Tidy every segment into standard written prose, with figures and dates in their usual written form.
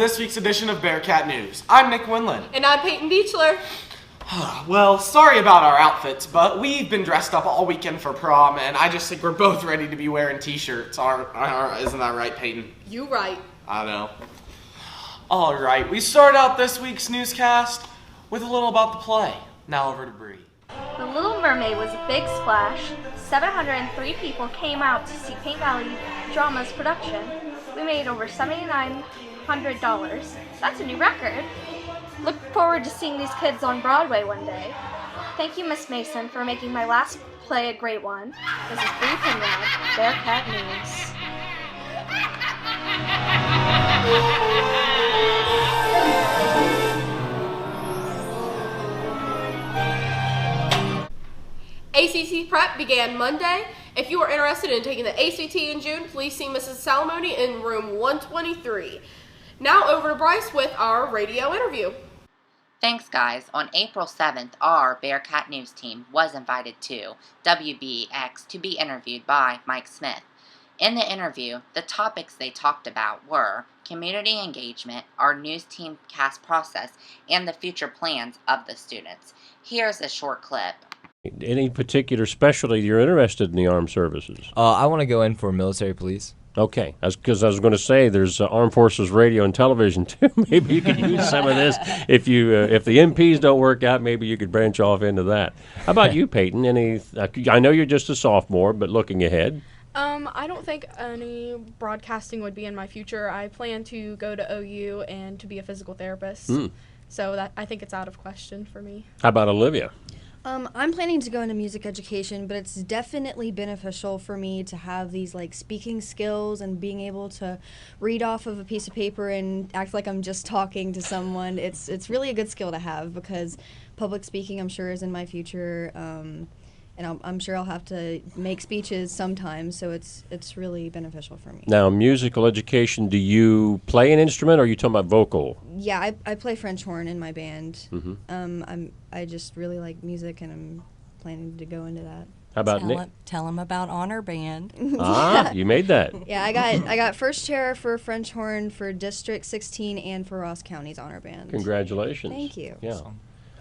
this week's edition of Bearcat News. I'm Nick Winland. And I'm Peyton Beechler. Well, sorry about our outfits, but we've been dressed up all weekend for prom, and I just think we're both ready to be wearing t-shirts. Isn't that right, Peyton? You right. I know. All right, we start out this week's newscast with a little about the play. Now over to Bree. The Little Mermaid was a big splash. 703 people came out to see Paint Valley Drama's production. We made over $7,900. That's a new record. Look forward to seeing these kids on Broadway one day. Thank you, Miss Mason, for making my last play a great one. This is Bree Pinrod, Bearcat News. ACT prep began Monday. If you are interested in taking the ACT in June, please see Mrs. Salamone in room 123. Now over to Bryce with our radio interview. Thanks, guys. On April 7th, our Bearcat News team was invited to WBX to be interviewed by Mike Smith. In the interview, the topics they talked about were community engagement, our news team cast process, and the future plans of the students. Here's a short clip. Any particular specialty you're interested in the armed services? I want to go in for military police. Okay, because I was going to say there's armed forces radio and television too. Maybe you could use some of this if the MPs don't work out. Maybe you could branch off into that. How about you, Peyton? I know you're just a sophomore, but looking ahead. I don't think any broadcasting would be in my future. I plan to go to OU and to be a physical therapist. So I think it's out of question for me. How about Olivia? I'm planning to go into music education, but it's definitely beneficial for me to have these speaking skills and being able to read off of a piece of paper and act like I'm just talking to someone. It's really a good skill to have because public speaking, I'm sure, is in my future, and I'm sure I'll have to make speeches sometimes, so it's really beneficial for me. Now, musical education, do you play an instrument or are you talking about vocal? Yeah, I play French horn in my band. Mm-hmm. I just really like music, and I'm planning to go into that. How about Nick? Tell him about Honor Band. You made that. Yeah, I got first chair for French horn for District 16 and for Ross County's Honor Band. Congratulations. Thank you. Yeah.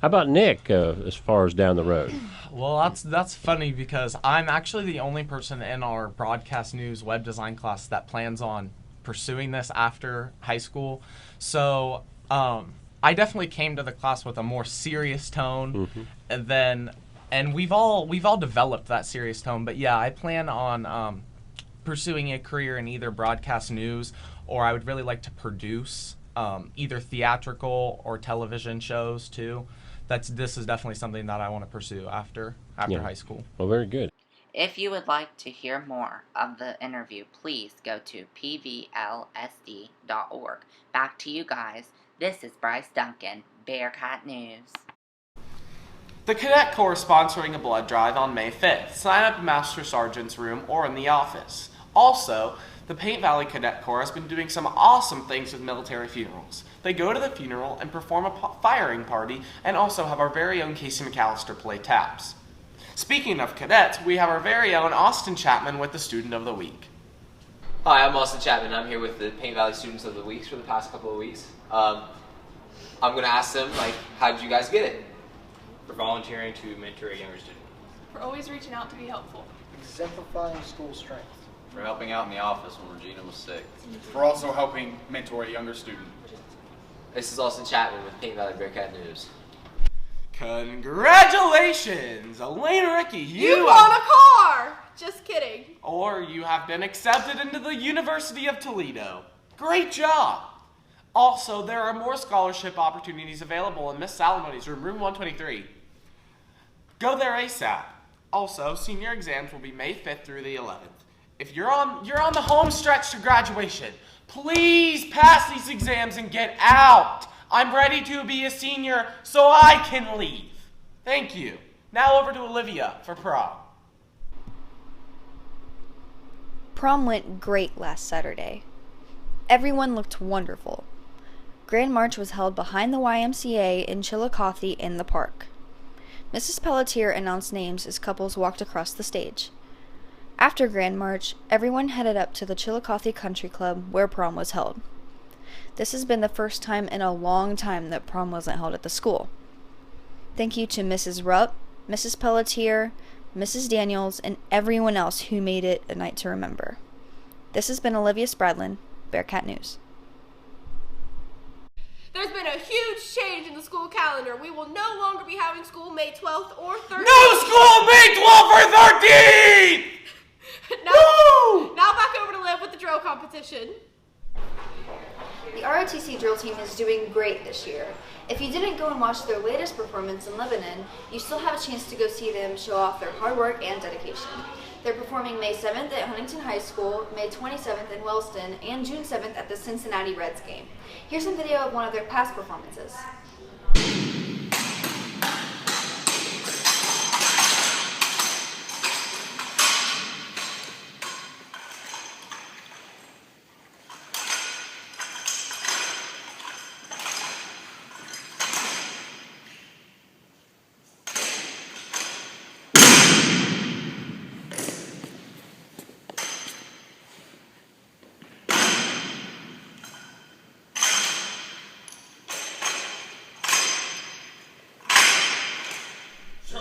How about Nick, as far as down the road? Well, that's funny because I'm actually the only person in our broadcast news web design class that plans on pursuing this after high school. So I definitely came to the class with a more serious tone, and we've all developed that serious tone. But yeah, I plan on pursuing a career in either broadcast news, or I would really like to produce either theatrical or television shows too. This is definitely something that I want to pursue after high school. Well, very good. If you would like to hear more of the interview, please go to pvlsd.org. Back to you guys. This is Bryce Duncan, Bearcat News. The Cadet Corps is sponsoring a blood drive on May 5th. Sign up in Master Sergeant's room or in the office. Also, the Paint Valley Cadet Corps has been doing some awesome things with military funerals. They go to the funeral and perform a firing party and also have our very own Casey McAllister play taps. Speaking of cadets, we have our very own Austin Chapman with the Student of the Week. Hi, I'm Austin Chapman. I'm here with the Paint Valley Students of the Week for the past couple of weeks. I'm going to ask them, how did you guys get it? For volunteering to mentor a younger student. For always reaching out to be helpful. Exemplifying school strength. For helping out in the office when Regina was sick. For also helping mentor a younger student. This is Austin Chapman with Paint Valley Bearcat News. Congratulations! Elena Ricky, you won a car! Just kidding. Or you have been accepted into the University of Toledo. Great job! Also, there are more scholarship opportunities available in Miss Salomone's room 123. Go there ASAP. Also, senior exams will be May 5th through the 11th. If you're on the home stretch to graduation, please pass these exams and get out. I'm ready to be a senior so I can leave. Thank you. Now over to Olivia for prom. Prom went great last Saturday. Everyone looked wonderful. Grand March was held behind the YMCA in Chillicothe in the park. Mrs. Pelletier announced names as couples walked across the stage. After Grand March, everyone headed up to the Chillicothe Country Club where prom was held. This has been the first time in a long time that prom wasn't held at the school. Thank you to Mrs. Rupp, Mrs. Pelletier, Mrs. Daniels, and everyone else who made it a night to remember. This has been Olivia Spradlin, Bearcat News. There's been a huge change in the school calendar. We will no longer be having school May 12th or 13th. No school May 12th or 13th! Now back over to Liv with the drill competition. The ROTC drill team is doing great this year. If you didn't go and watch their latest performance in Lebanon, you still have a chance to go see them show off their hard work and dedication. They're performing May 7th at Huntington High School, May 27th in Wellston, and June 7th at the Cincinnati Reds game. Here's some video of one of their past performances.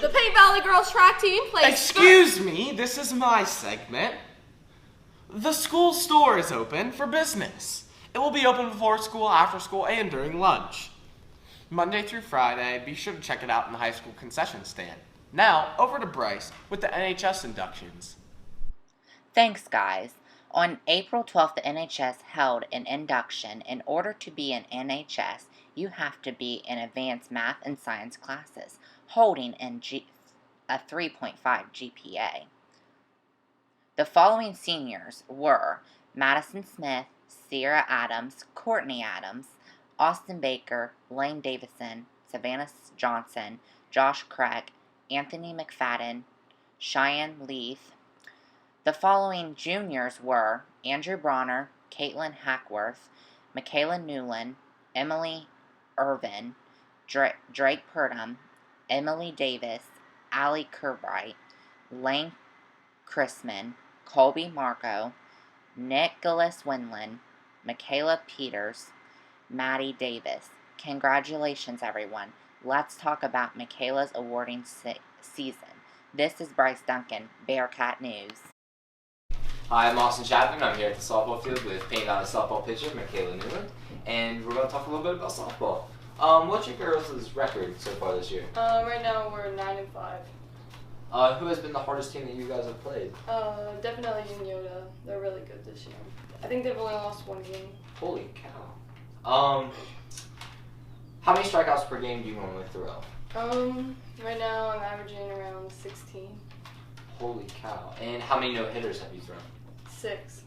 The Paint Valley Girls track team plays... Excuse me, this is my segment. The school store is open for business. It will be open before school, after school, and during lunch. Monday through Friday, be sure to check it out in the high school concession stand. Now, over to Bryce with the NHS inductions. Thanks, guys. On April 12th, the NHS held an induction. In order to be an NHS, you have to be in advanced math and science classes, holding a 3.5 GPA. The following seniors were Madison Smith, Sierra Adams, Courtney Adams, Austin Baker, Lane Davison, Savannah Johnson, Josh Craig, Anthony McFadden, Cheyenne Leith. The following juniors were Andrew Bronner, Caitlin Hackworth, Michaela Newland, Emily Irvin, Drake Purdom, Emily Davis, Allie Kirbright, Lane Chrisman, Colby Marco, Nicholas Winland, Michaela Peters, Maddie Davis. Congratulations, everyone. Let's talk about Michaela's awarding season. This is Bryce Duncan, Bearcat News. Hi, I'm Austin Chapman. I'm here at the softball field with Paint Valley softball pitcher Michaela Newland, and we're going to talk a little bit about softball. What's your girls' record so far this year? Right now we're 9-5. Who has been the hardest team that you guys have played? Definitely Yoda. They're really good this year. I think they've only lost one game. Holy cow. How many strikeouts per game do you normally throw? Right now I'm averaging around 16. Holy cow. And how many no-hitters have you thrown? 6.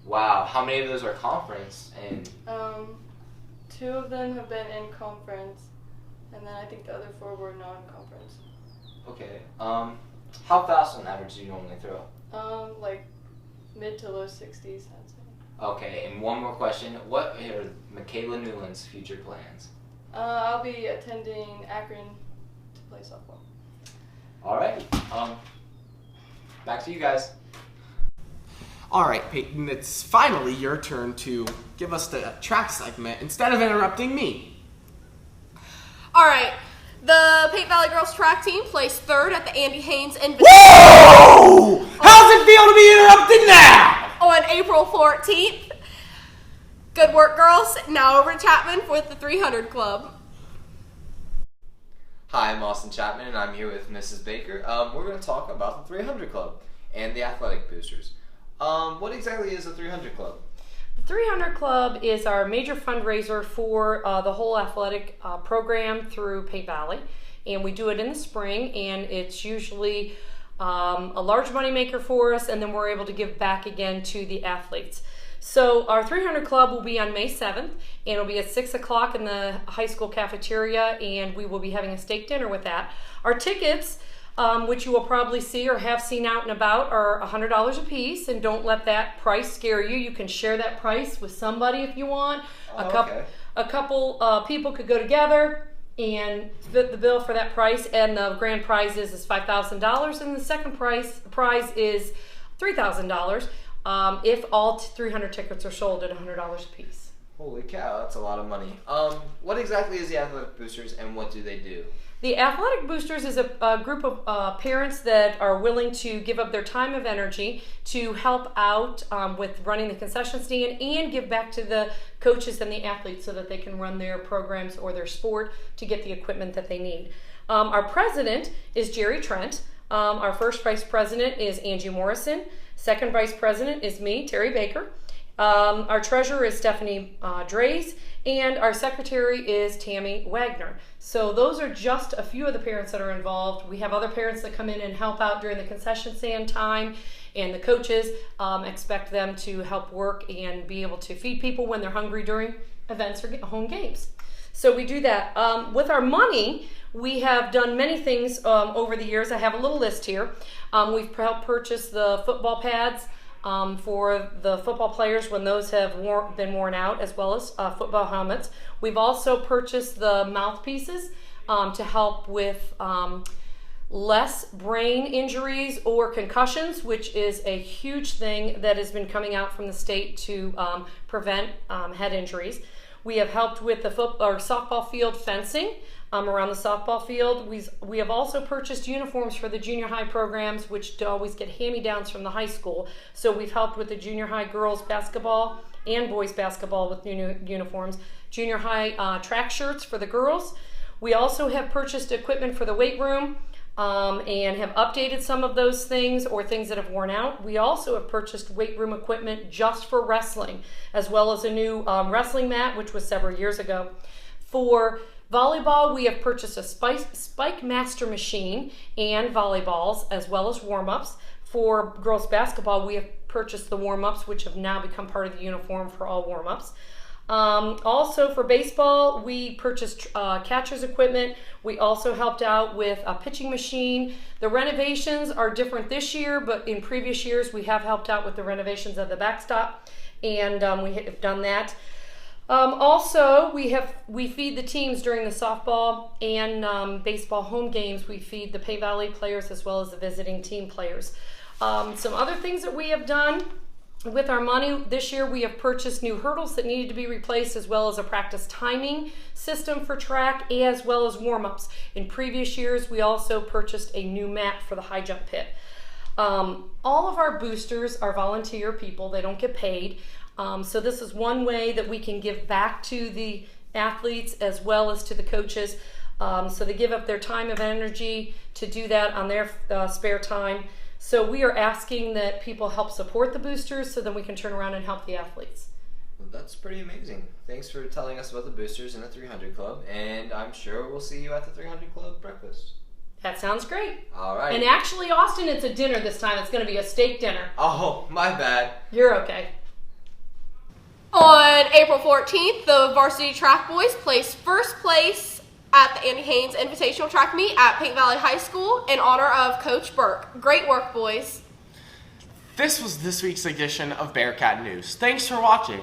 Wow. How many of those are conference? And 2 of them have been in conference, and then I think the other 4 were non-conference. Okay. How fast on average do you normally throw? Like mid to low 60s, I'd say. Okay, and one more question. What are Michaela Newland's future plans? I'll be attending Akron to play softball. Alright. Back to you guys. Alright, Peyton, it's finally your turn to give us the track segment instead of interrupting me. Alright, the Paint Valley Girls track team placed 3rd at the Andy Haynes Invitational. Whoa! How's it feel to be interrupted now? On April 14th. Good work, girls. Now over to Chapman with the 300 Club. Hi, I'm Austin Chapman, and I'm here with Mrs. Baker. We're going to talk about the 300 Club and the Athletic Boosters. What exactly is the 300 Club? The 300 Club is our major fundraiser for the whole athletic program through Paint Valley, and we do it in the spring, and it's usually a large moneymaker for us, and then we're able to give back again to the athletes. So our 300 Club will be on May 7th, and it'll be at 6 o'clock in the high school cafeteria, and we will be having a steak dinner with that. Our tickets, which you will probably see or have seen out and about, are $100 a piece, and don't let that price scare you. You can share that price with somebody if you want. A couple people could go together and fit the bill for that price, and the grand prize is $5,000, and the second prize is $3,000 if all 300 tickets are sold at $100 a piece. Holy cow, that's a lot of money. What exactly is the Athletic Boosters and what do they do? The Athletic Boosters is a group of parents that are willing to give up their time and energy to help out with running the concession stand and give back to the coaches and the athletes so that they can run their programs or their sport to get the equipment that they need. Our president is Jerry Trent. Our first vice president is Angie Morrison. Second vice president is me, Terry Baker. Our treasurer is Stephanie Drays, and our secretary is Tammy Wagner. So those are just a few of the parents that are involved. We have other parents that come in and help out during the concession stand time, and the coaches expect them to help work and be able to feed people when they're hungry during events or home games. So we do that. With our money, we have done many things over the years. I have a little list here. We've helped purchase the football pads for the football players when those have been worn out, as well as football helmets. We've also purchased the mouthpieces to help with less brain injuries or concussions, which is a huge thing that has been coming out from the state to prevent head injuries. We have helped with the softball field fencing around the softball field. We have also purchased uniforms for the junior high programs, which do always get hand-me-downs from the high school. So we've helped with the junior high girls basketball and boys basketball with new uniforms. Junior high track shirts for the girls. We also have purchased equipment for the weight room and have updated some of those things or things that have worn out. We also have purchased weight room equipment just for wrestling, as well as a new wrestling mat, which was several years ago. For volleyball, we have purchased a Spike Master machine and volleyballs, as well as warm-ups. For girls basketball, we have purchased the warm-ups, which have now become part of the uniform for all warm-ups. Also for baseball, we purchased catcher's equipment. We also helped out with a pitching machine. The renovations are different this year, but in previous years we have helped out with the renovations of the backstop, and we have done that. Also, we feed the teams during the softball and baseball home games. We feed the Pay Valley players as well as the visiting team players. Some other things that we have done with our money this year, we have purchased new hurdles that needed to be replaced, as well as a practice timing system for track, as well as warm-ups. In previous years, we also purchased a new mat for the high jump pit. All of our boosters are volunteer people. They don't get paid. So this is one way that we can give back to the athletes as well as to the coaches. So they give up their time and energy to do that on their spare time. So we are asking that people help support the boosters so then we can turn around and help the athletes. Well, that's pretty amazing. Thanks for telling us about the boosters in the 300 Club, and I'm sure we'll see you at the 300 Club breakfast. That sounds great. All right. And actually, Austin, it's a dinner this time. It's going to be a steak dinner. Oh, my bad. You're okay. On April 14th, the varsity track boys placed first place at the Andy Haynes Invitational Track Meet at Paint Valley High School in honor of Coach Burke. Great work, boys. This was this week's edition of Bearcat News. Thanks for watching.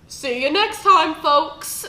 See you next time, folks.